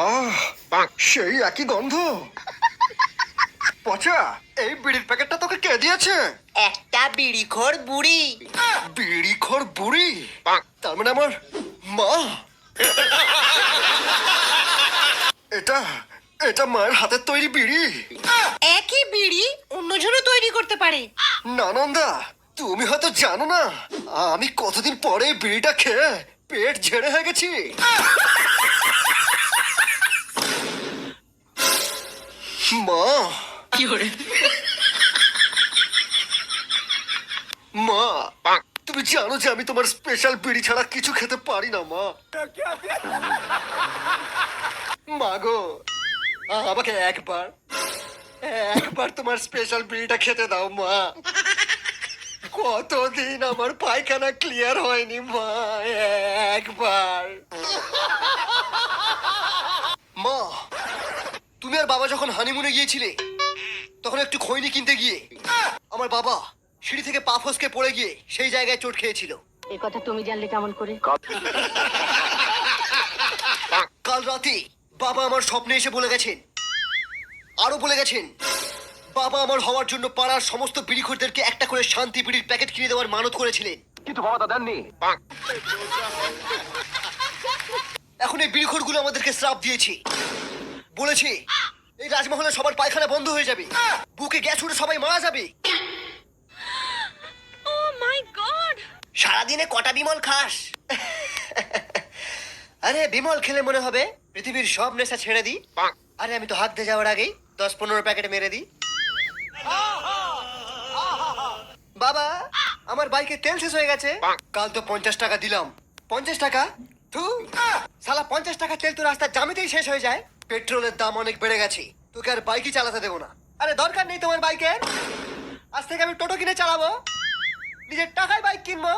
আহ, সেই একই গন্ধ। পচা, এই বিড়ির প্যাকেটটা তোকে কে দিয়েছে? একটা বিড়িখোর বুড়ি। বিড়িখোর বুড়ি? তার মানে আমার মা। এটা এটা মায়ের হাতের তৈরি বিড়ি। একই বিড়ি অন্যজনও তৈরি করতে পারে। নানন্দা, তুমি হয়তো জানো না, আমি কতদিন পরে এই বিড়িটা খেয়ে পেট ঝেড়ে হয়ে গেছি। মা, মা, তুমি জানো যে আমি তোমার স্পেশাল বিড়ি ছাড়া কিছু খেতে পারি না মা। মা গো, আমাকে একবার একবার তোমার স্পেশাল বিড়িটা খেতে দাও মা। কতদিন আমার পায়খানা ক্লিয়ার হয়নি মা, একবার। মা, তুমি আর বাবা যখন হানিমুনে গিয়েছিলে তখন একটু খৈনি কিনতে গিয়ে আমার বাবা সিঁড়ি থেকে পা ফসকে পড়ে গিয়ে সেই জায়গায় চোট খেয়েছিল। এ কথা তুমি জানলে কেমন করে? কাল রাতে বাবা আমার স্বপ্নে এসে বলে গেছেন, আরো বলে গেছেন বাবা আমার হওয়ার জন্য পাড়ার সমস্ত বিড়িখোরদেরকে একটা করে শান্তি বিড়ির প্যাকেট কিনে দেওয়ার মানত করেছিলেন, কিন্তু বাবা তা দেননি। এখন এই বিড়িখোরগুলো আমাদেরকে শ্রাপ দিয়েছে। বলেছে এই রাজমহলে সবার পায়খানা বন্ধ হয়ে যাবে, বুকে গ্যাস উঠে সবাই মারা যাবে। ও মাই গড! সারাদিনে কটা বিমল খাস? আরে বিমল খেলে মনে হবে পৃথিবীর সব নেশা ছেড়ে দিই। আরে আমি তো হাত দিয়ে যাওয়ার আগেই 10-15 প্যাকেট মেরে দিই। বাবা, আমার বাইকে তেল শেষ হয়ে গেছে। কাল তো 50 টাকা দিলাম। 50 টাকা? থু, শালা 50 টাকা তেল তো রাস্তার জামিতেই শেষ হয়ে যায়। পেট্রোলের দাম অনেক বেড়ে গেছে, তোকে আর বাইকই চালাতে দেবো না। আরে দরকার নেই তোমার বাইকের, আজ থেকে আমি টোটো কিনে চালাবো, নিজের টাকায় বাইক কিনবো।